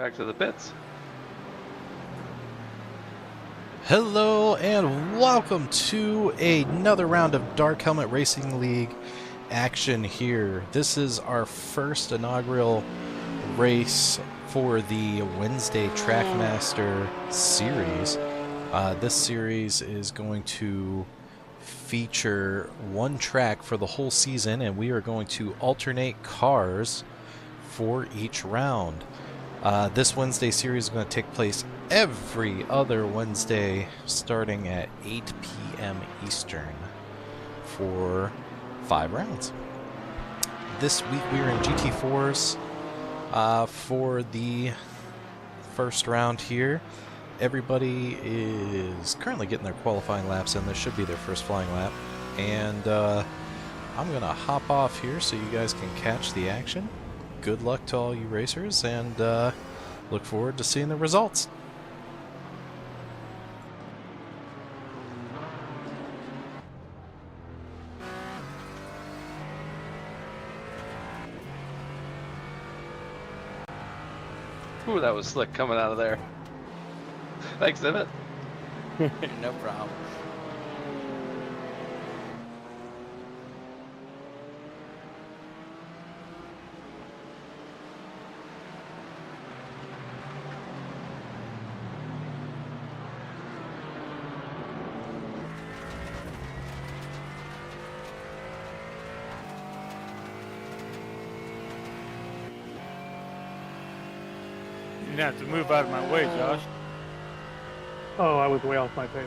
back to the pits. Hello and welcome to another round of Dark Helmet Racing League action here. This is our first inaugural race for the Wednesday Trackmaster series. This series is going to feature one track for the whole season, and we are going to alternate cars for each round. This Wednesday series is going to take place every other Wednesday starting at 8 p.m. Eastern for 5 rounds. This week we are in GT4s for the first round here. Everybody is currently getting their qualifying laps in. This should be their first flying lap. And I'm going to hop off here so you guys can catch the action. Good luck to all you racers, and look forward to seeing the results. Ooh, that was slick coming out of there. Thanks, Emmett. No problem. You have to move out of my way, Josh. Oh, I was way off my pace.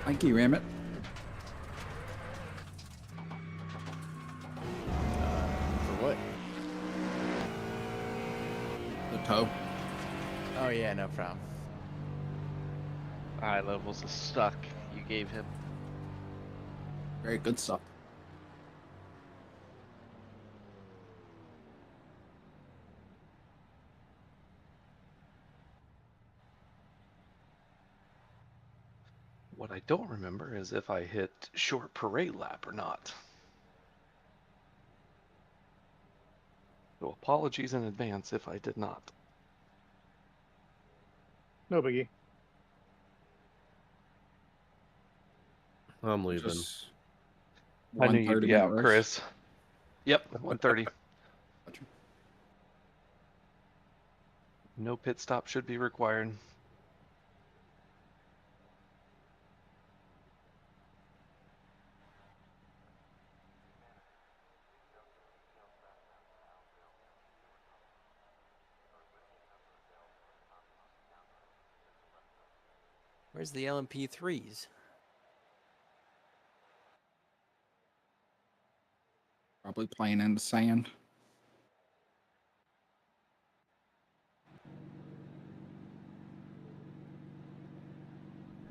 Thank you, Emmett. For what? The tow. Oh yeah, no problem. High levels of stuck you gave him. Very good stuff. What I don't remember is if I hit short parade lap or not. So apologies in advance if I did not. No biggie. I'm leaving. Just I knew you'd 1:30 be minute out, race. Chris. Yep, 1:30. Gotcha. No pit stop should be required. Where's the LMP3s? Probably playing in the sand.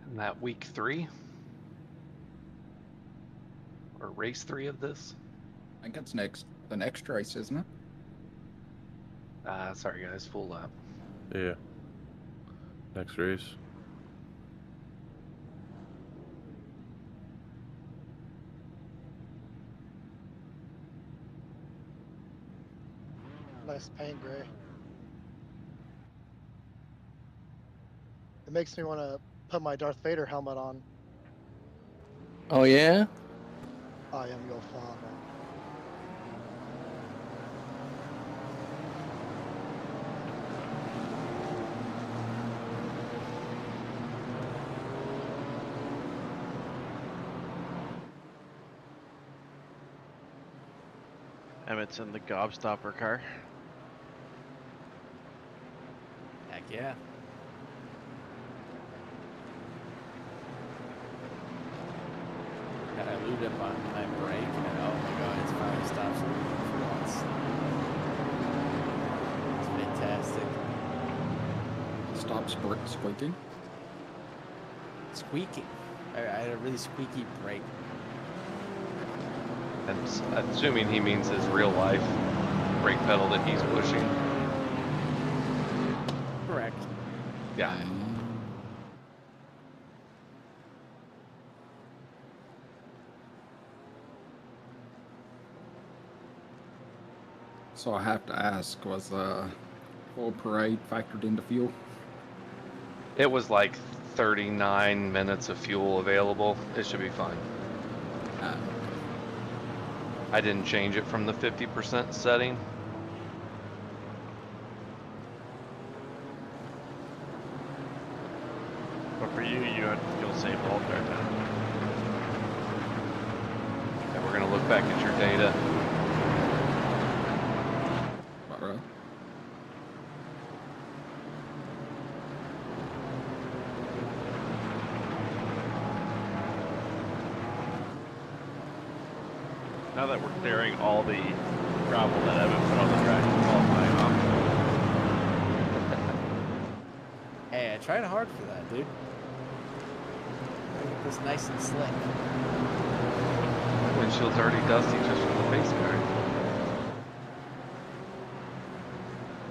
And that week 3 or race 3 of this. I think it's the next race, isn't it? Sorry guys, full lap. Yeah. Next race. Nice paint gray. It makes me want to put my Darth Vader helmet on. Oh yeah? I am your father. Emmett's in the gobstopper car. Heck yeah. God, I lubed up on my brake and oh my god, it's finally stopped for once. It's fantastic. Stop squeaking. Squeaking. I had a really squeaky brake. I'm assuming he means his real life brake pedal that he's pushing. Correct. Yeah. So I have to ask, was full parade factored into fuel? It was like 39 minutes of fuel available. It should be fine. I didn't change it from the 50% setting. But for you, you had fuel saved all the time. And we're gonna look back at your data. Right. Now that we're clearing all the gravel that Evan put on the track to qualify off. Hey, I tried hard for that, dude. Make this nice and slick. Windshield's already dusty just from the face guard.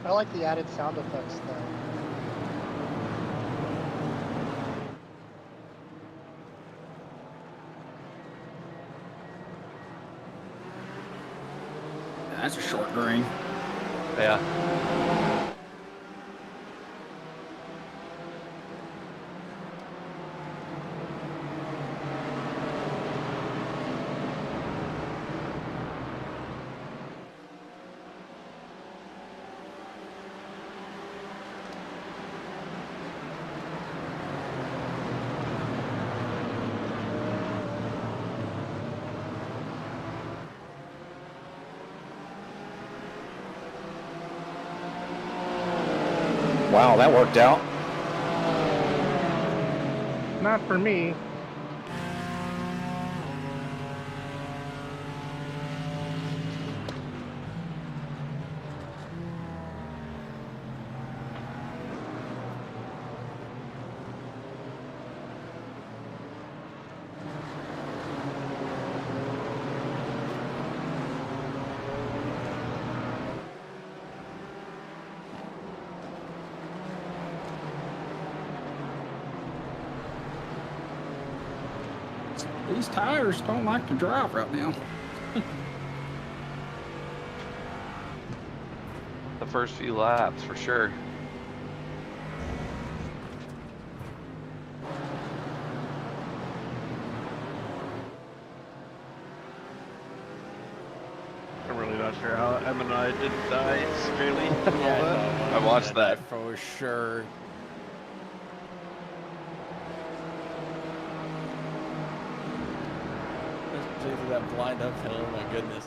I like the added sound effects though. That's a short green. Yeah. Wow, that worked out. Not for me. These tires don't like to drive right now. The first few laps, for sure. I'm really not sure how Em and I didn't die severely. Yeah, no, I watched that. for sure. Especially for that blind uphill, oh my goodness.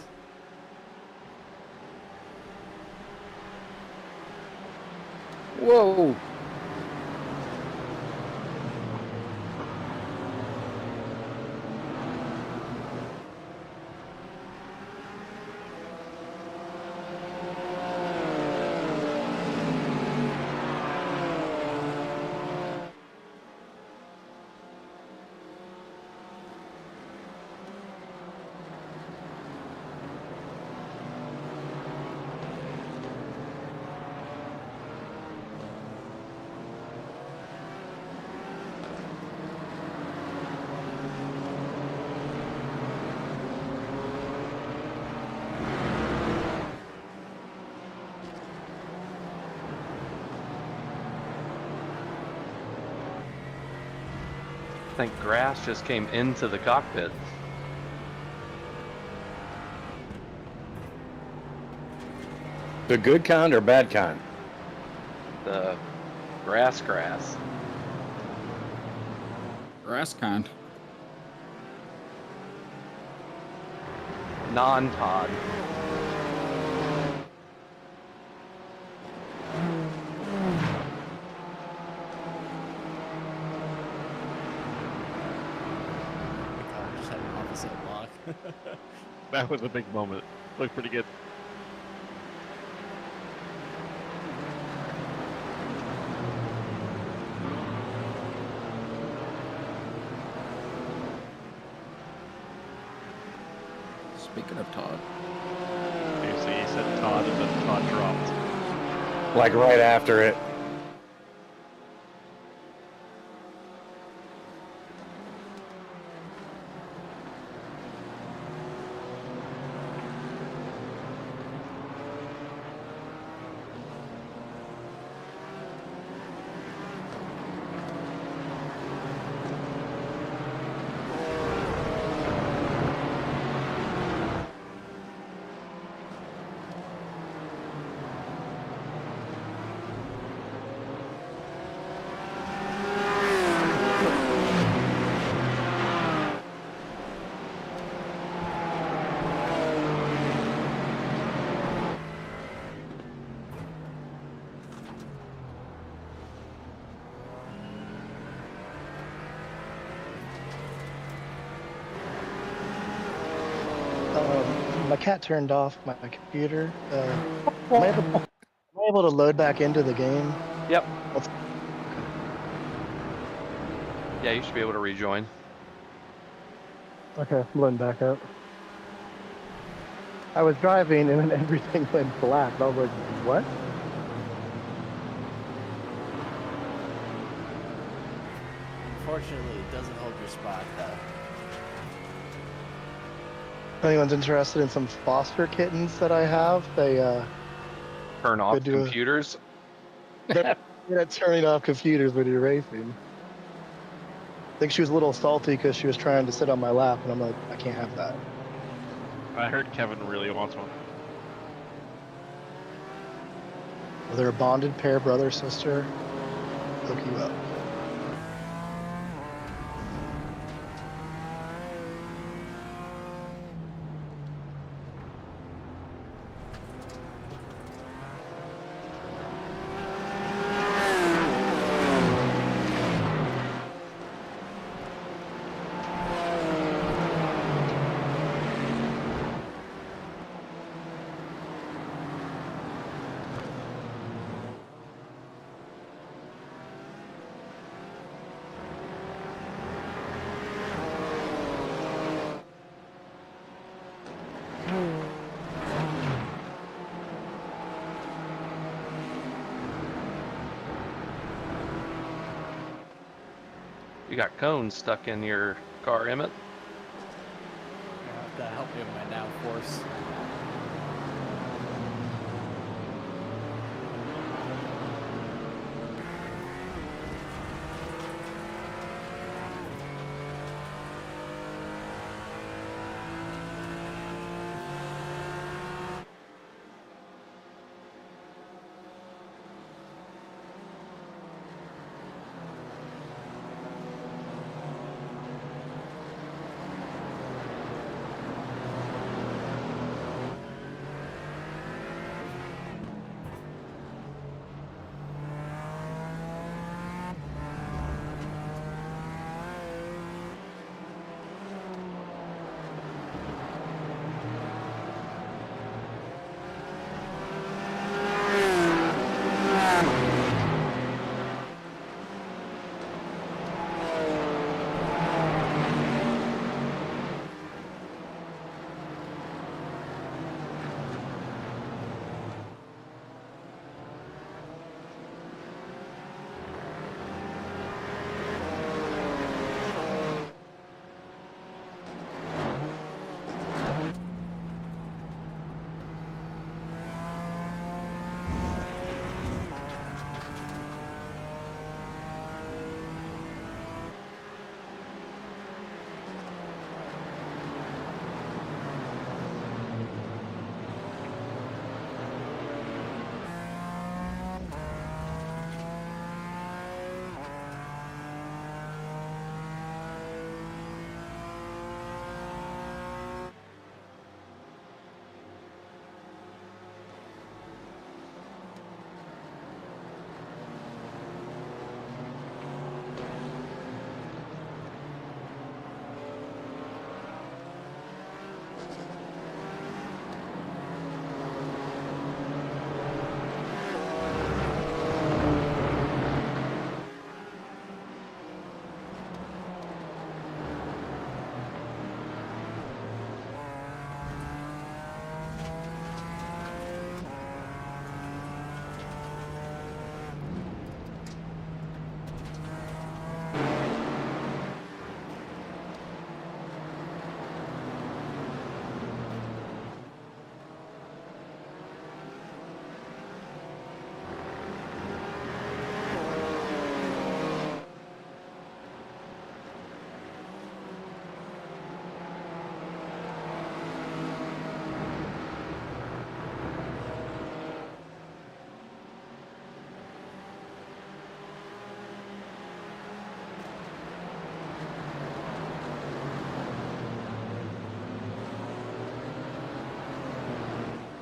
Whoa! I think grass just came into the cockpit. The good kind or bad kind? The grass. Grass kind. Non-pod. God, I just had an opposite lock. That was a big moment. Looked pretty good. Speaking of Todd. You see, he said Todd and then Todd dropped. Like right after it. My cat turned off my computer. Am I able to load back into the game? Yep. Let's- Yeah, you should be able to rejoin. Okay, I'm loading back up. I was driving and then everything went black. I was like, what? Unfortunately, it doesn't hold your spot, though. If anyone's interested in some foster kittens that I have, they Turn off Could do a- computers. they're good at turning off computers when you're racing. I think she was a little salty because she was trying to sit on my lap, and I'm like, I can't have that. I heard Kevin really wants one. Well, they're a bonded pair, brother, sister. Hook you up. You got cones stuck in your car, Emmett. help me with my downforce.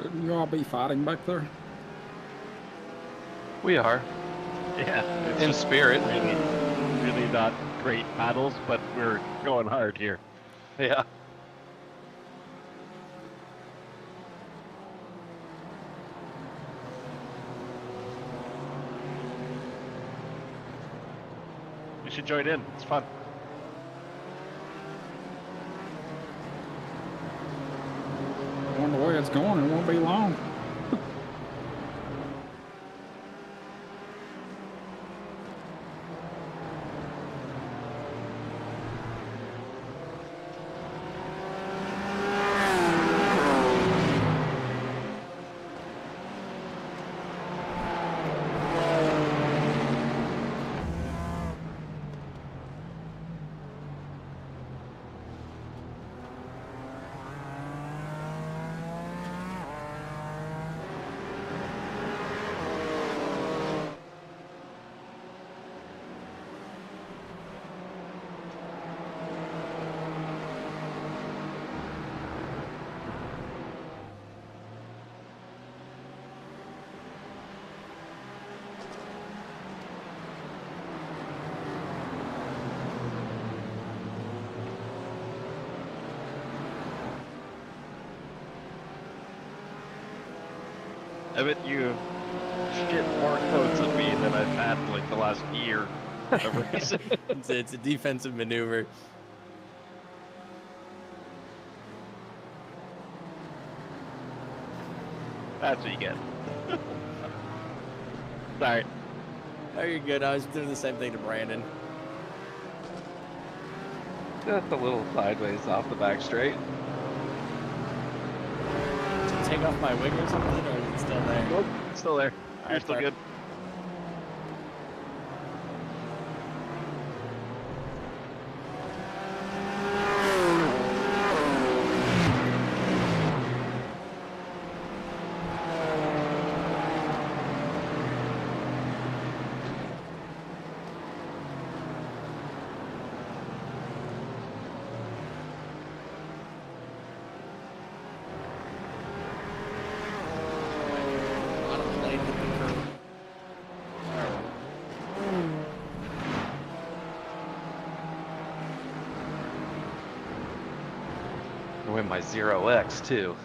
Shouldn't you all be fighting back there? We are Yeah. It's in just spirit. really not great battles, but we're going hard here. Yeah. You should join in. It's fun. Going the way it's going, it won't be long. I bet you get more quotes of me than I've had in like the last year of racing. It's a defensive maneuver. That's what you get. Sorry. Oh, you're good. I was doing the same thing to Brandon. Just a little sideways off the back straight. take off my wing or something, or is it still there? Nope, still there. You're Alright, still perfect. good. Bottom lane with the curve. I win my 0x too.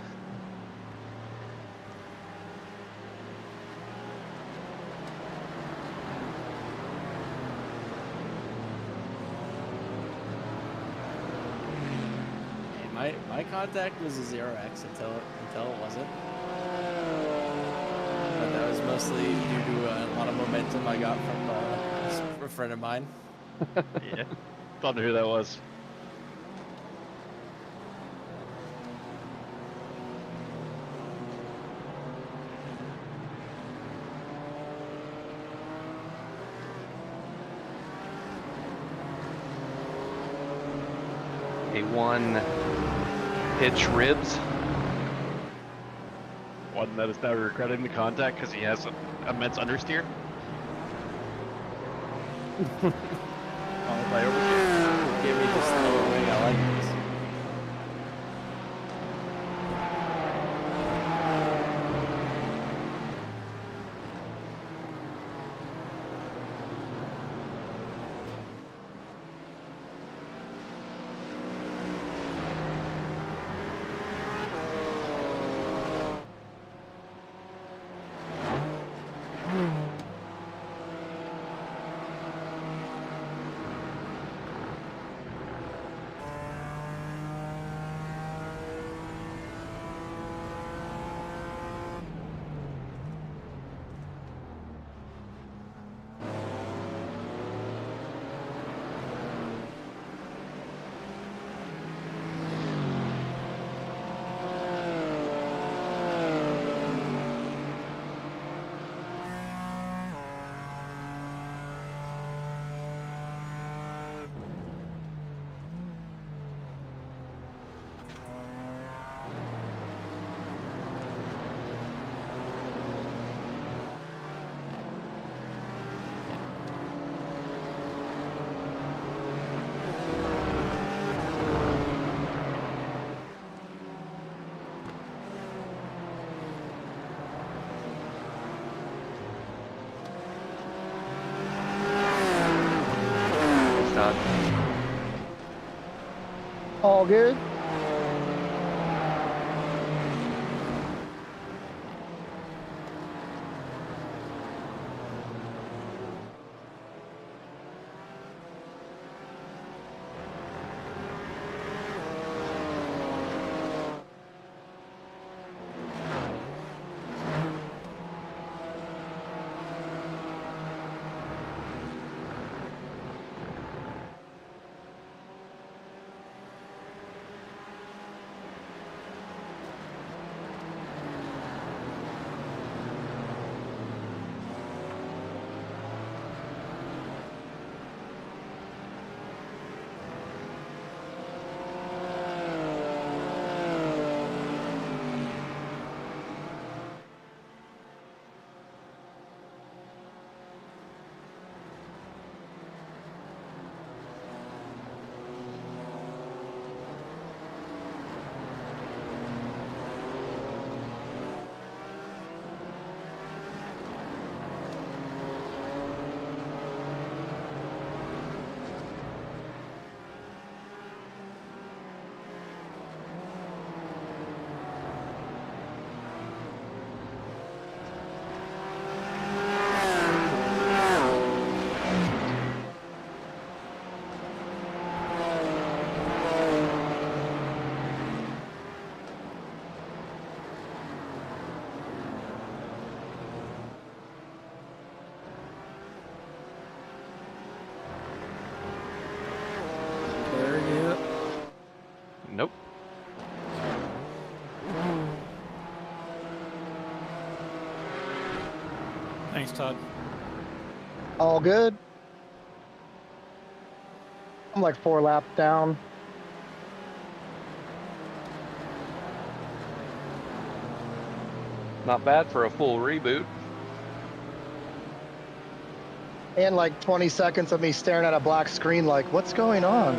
Hey, my contact was a 0x until it wasn't. But that was mostly due to a lot of momentum I got from a friend of mine. Yeah. Thought to who that was. A1 hitch ribs. One that is now regretting the contact because he has an immense understeer. Followed by oversteer. Give me the slower wing, I like this. It's not. All good. Thanks, Todd. All good. I'm like 4 laps down. Not bad for a full reboot. And like 20 seconds of me staring at a black screen like, what's going on?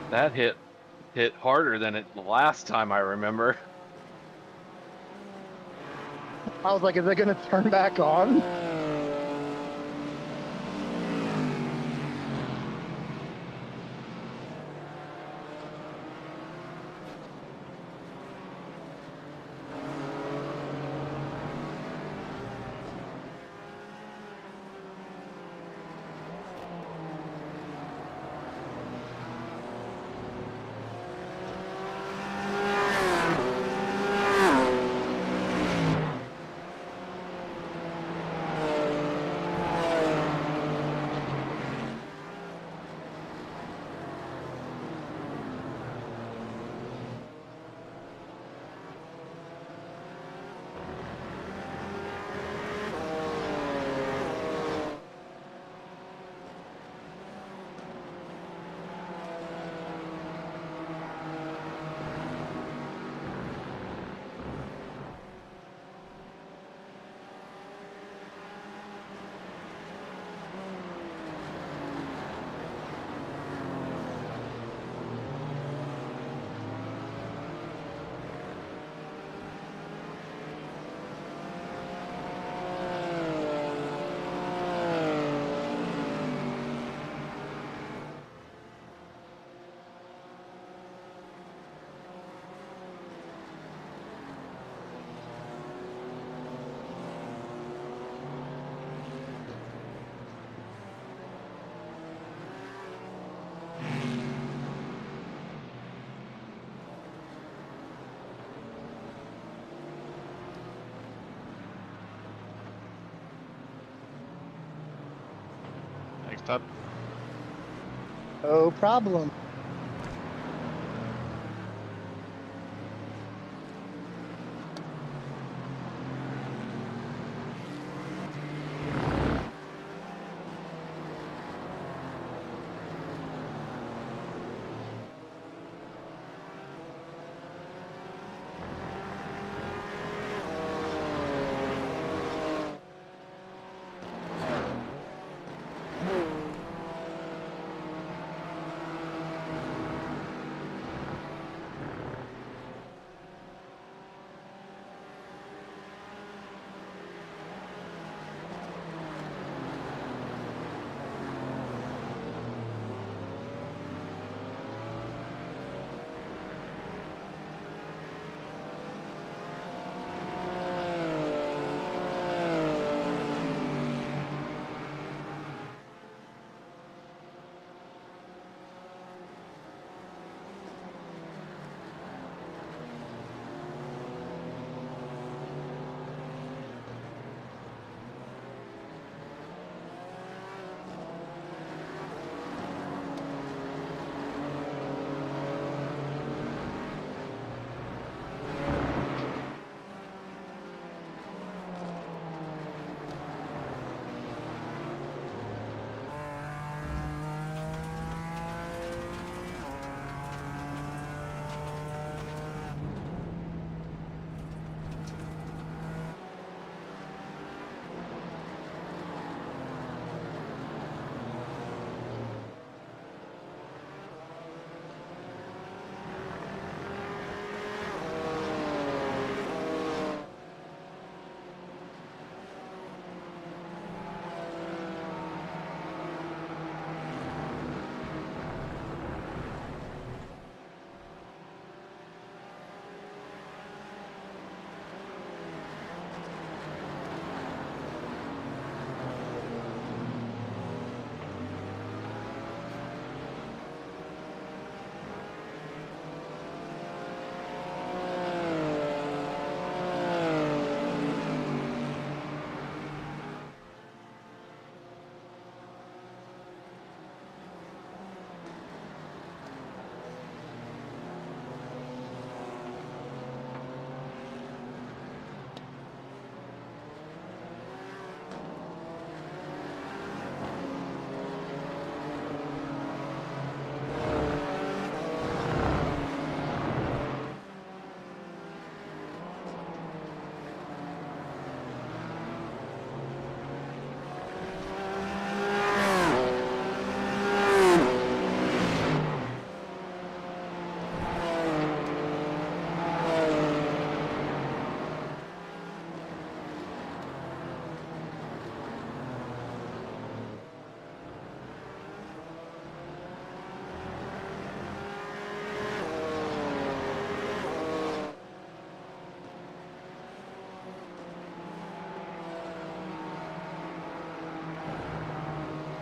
That hit harder than it the last time I remember. I was like, is it going to turn back on? Thanks, Todd. No problem.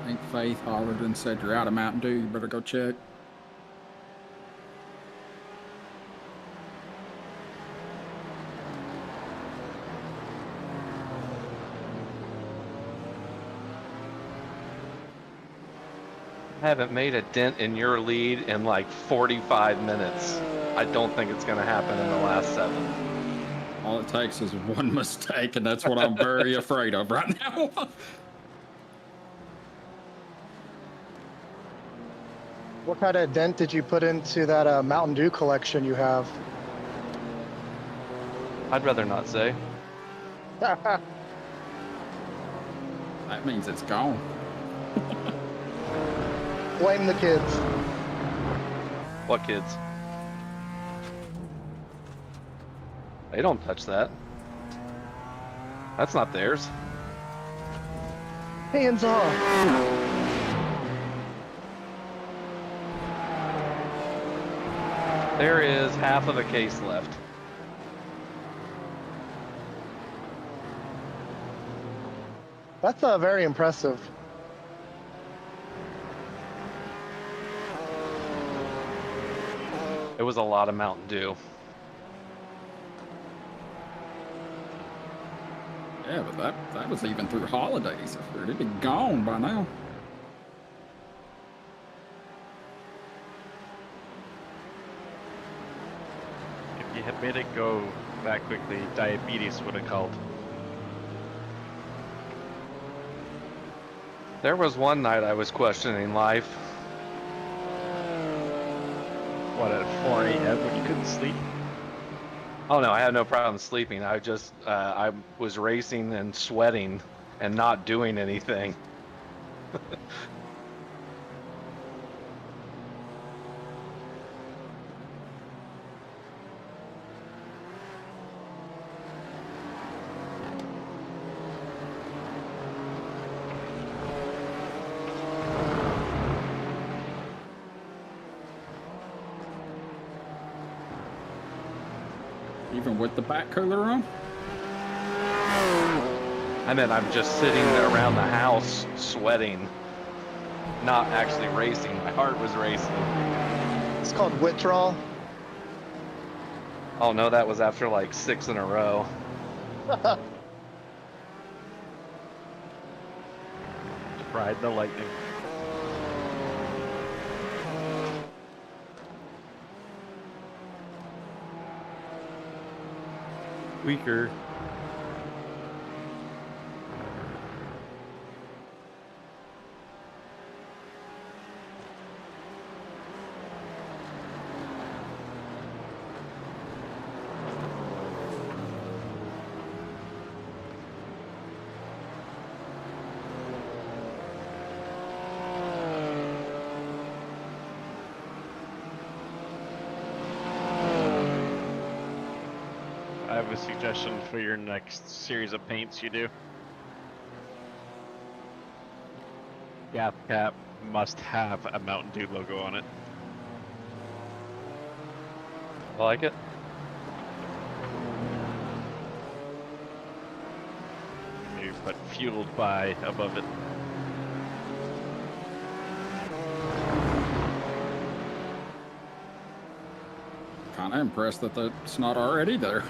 think Faith hollered and said, "You're out of Mountain Dew. You better go check." I haven't made a dent in your lead in like 45 minutes. I don't think it's going to happen in the last 7. All it takes is one mistake, and that's what I'm very afraid of right now. What kind of dent did you put into that Mountain Dew collection you have? I'd rather not say. That means it's gone. Blame the kids. What kids? They don't touch that. That's not theirs. Hands off. There is half of a case left. That's very impressive. It was a lot of Mountain Dew. Yeah, but that was even through holidays. It'd be gone by now. If you had made it go that quickly, diabetes would have called. There was one night I was questioning life. What, at 4 a.m. when you couldn't sleep? Oh no, I had no problem sleeping. I was racing and sweating and not doing anything. Even with the back cooler on? I mean, I'm just sitting around the house sweating, not actually racing. My heart was racing. It's called withdrawal. Oh no, that was after like 6 in a row. Ride the lightning. Weaker. I have a suggestion for your next series of paints you do. Gas cap must have a Mountain Dew logo on it. I like it. Maybe put fueled by above it. Kind of impressed that that's not already there.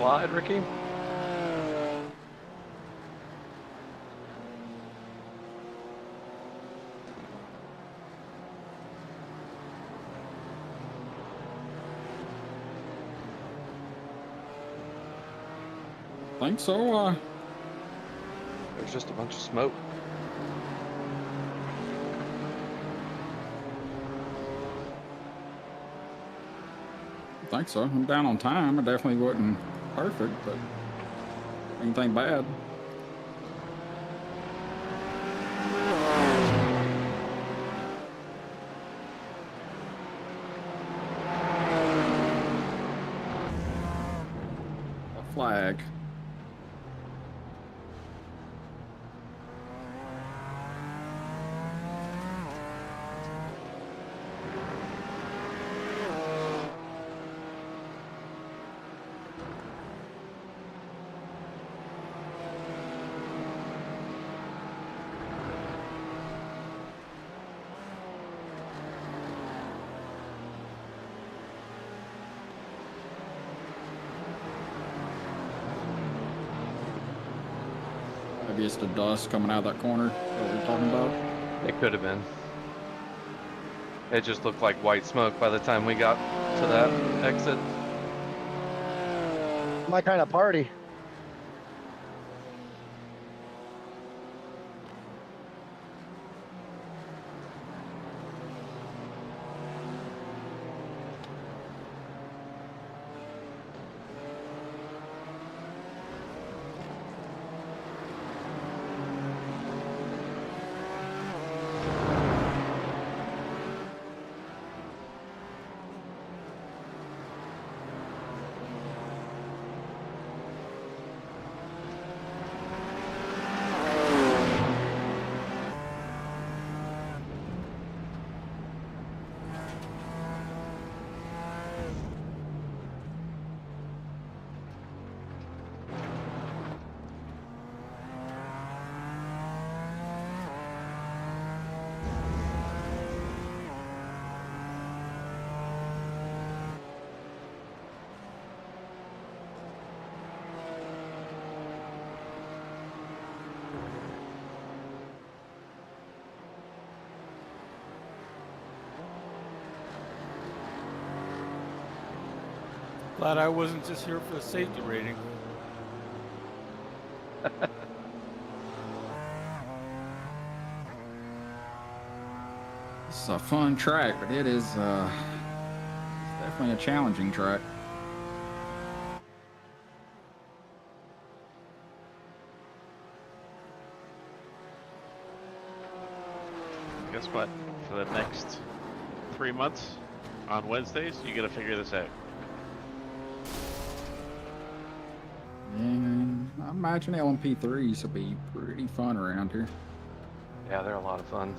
wide, Ricky? Think so. There's just a bunch of smoke. Think so. I'm down on time. I definitely wasn't perfect, but anything bad. A flag. Maybe it's the dust coming out of that corner that we're talking about. It could have been. It just looked like white smoke by the time we got to that exit. My kind of party. Glad I wasn't just here for the safety rating. This is a fun track, but it is it's definitely a challenging track. Guess what? For the next 3 months, on Wednesdays, you gotta figure this out. And I imagine LMP3s will be pretty fun around here. Yeah, they're a lot of fun.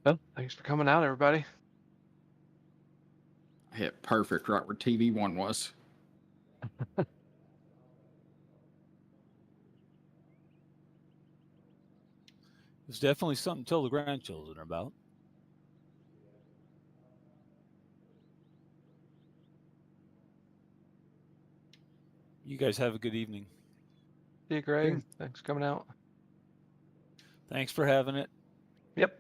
Well, thanks for coming out, everybody. I hit perfect right where TV1 was. It's definitely something to tell the grandchildren about. You guys have a good evening. See you, Greg. Thanks for coming out. Thanks for having it. Yep.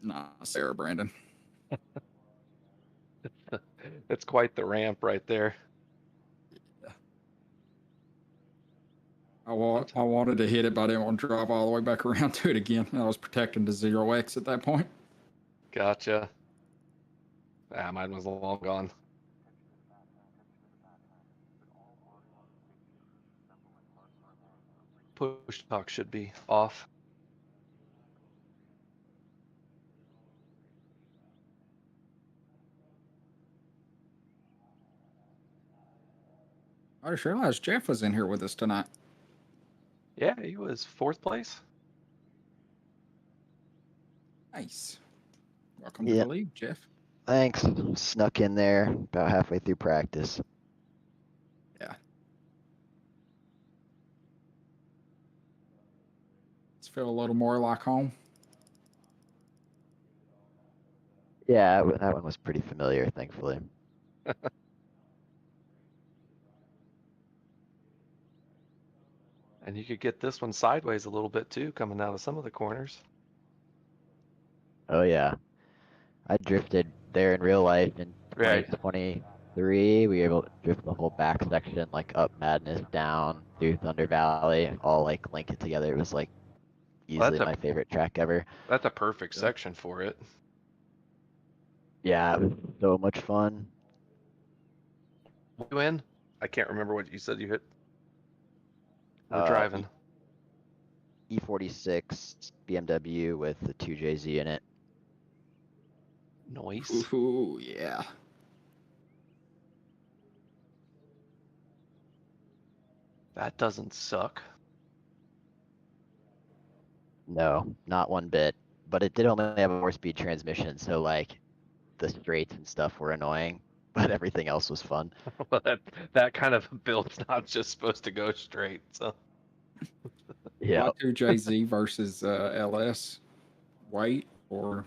Nah, Sarah Brandon. It's quite the ramp right there. I wanted to hit it, but I didn't want to drive all the way back around to it again. I was protecting the 0X at that point. Gotcha. Ah, mine was long gone. Push talk should be off. I just realized Jeff was in here with us tonight. Yeah, he was 4th place. Nice. Welcome to the league, Jeff. Thanks. Snuck in there about halfway through practice. Yeah. Let's feel a little more like home. Yeah, that one was pretty familiar, thankfully. And you could get this one sideways a little bit too, coming out of some of the corners. Oh yeah. I drifted there in real life in Right. 2023. We were able to drift the whole back section, like up Madness, down through Thunder Valley, all like link it together. It was like easily my favorite track ever. That's a perfect section for it. Yeah, it was so much fun. You in? I can't remember what you said you hit. You were driving. E46 BMW with the 2JZ in it. Nice. Ooh, yeah. That doesn't suck. No, not one bit. But it did only have a 4-speed transmission, so like the straights and stuff were annoying, but everything else was fun. Well, that kind of build's not just supposed to go straight, so. Yeah. Y2JZ versus LS. Weight or?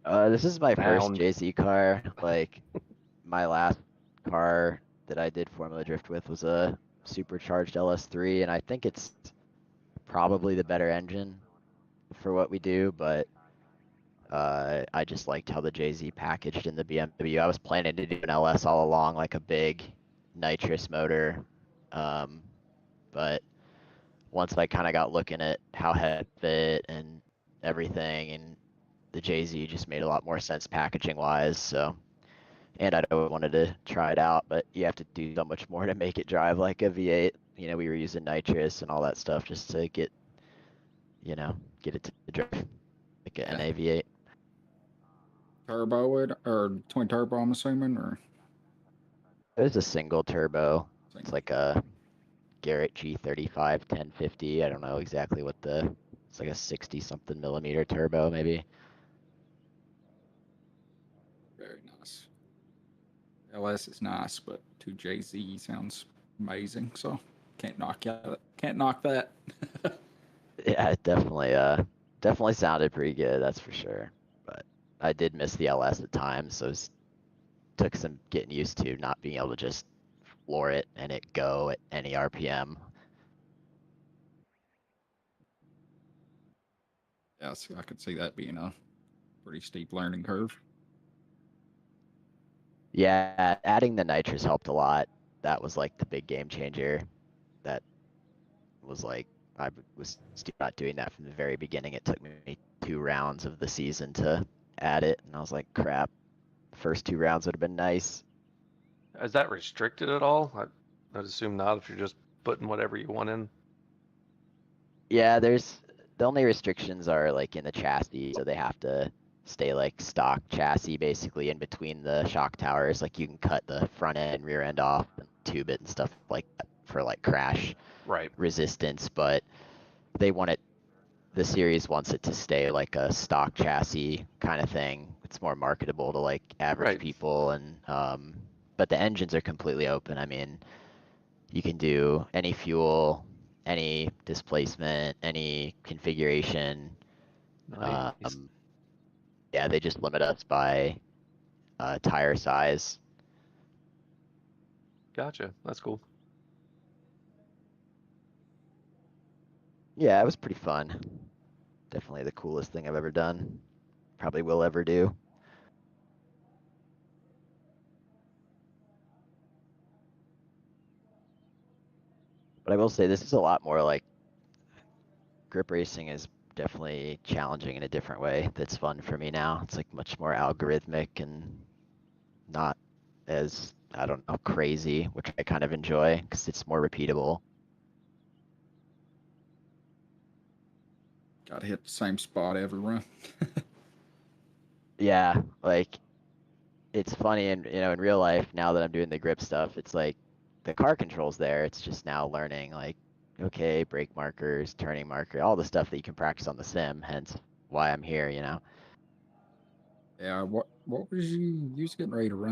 This is my first Bound. JZ car. Like, my last car that I did Formula Drift with was a supercharged LS3, and I think it's probably the better engine for what we do, but I just liked how the JZ packaged in the BMW. I was planning to do an LS all along, like a big nitrous motor, but once I kind of got looking at how head fit and everything, and the JZ just made a lot more sense packaging wise. So, and I wanted to try it out, but you have to do so much more to make it drive like a V8. You know, we were using nitrous and all that stuff just to get, get it to drive like an NAV8. Turbo it or twin turbo, I'm assuming, or It was a single turbo. It's like a Garrett G35 1050. I don't know exactly what it's like a 60 something millimeter turbo maybe. very nice. LS is nice, but 2JZ sounds amazing. So can't knock that. Yeah, it definitely sounded pretty good, that's for sure. But I did miss the LS at times, so it took some getting used to not being able to just floor it and it go at any RPM. Yeah, so I could see that being a pretty steep learning curve. Yeah, adding the nitrous helped a lot. That was like the big game changer. That was like, I was still not doing that from the very beginning. It took me 2 rounds of the season to add it, and I was like, crap. First 2 rounds would have been nice. Is that restricted at all? I'd assume not if you're just putting whatever you want in. Yeah, the only restrictions are like in the chassis, so they have to stay like stock chassis basically in between the shock towers. Like you can cut the front end and rear end off and tube it and stuff like that for like crash resistance, but the series wants it to stay like a stock chassis kind of thing. It's more marketable to like average people, and but the engines are completely open. I mean, you can do any fuel, any displacement, any configuration. Nice. Yeah, they just limit us by tire size. Gotcha. That's cool. Yeah, it was pretty fun. Definitely the coolest thing I've ever done. Probably will ever do. But I will say this is a lot more like grip racing is definitely challenging in a different way. That's fun for me now. It's like much more algorithmic and not as, I don't know, crazy, which I kind of enjoy because it's more repeatable. Gotta hit the same spot every run. Yeah, like it's funny and in real life now that I'm doing the grip stuff, it's like the car control's there. It's just now learning like, okay, brake markers, turning marker, all the stuff that you can practice on the sim, hence why I'm here. Yeah, what was you was getting ready to run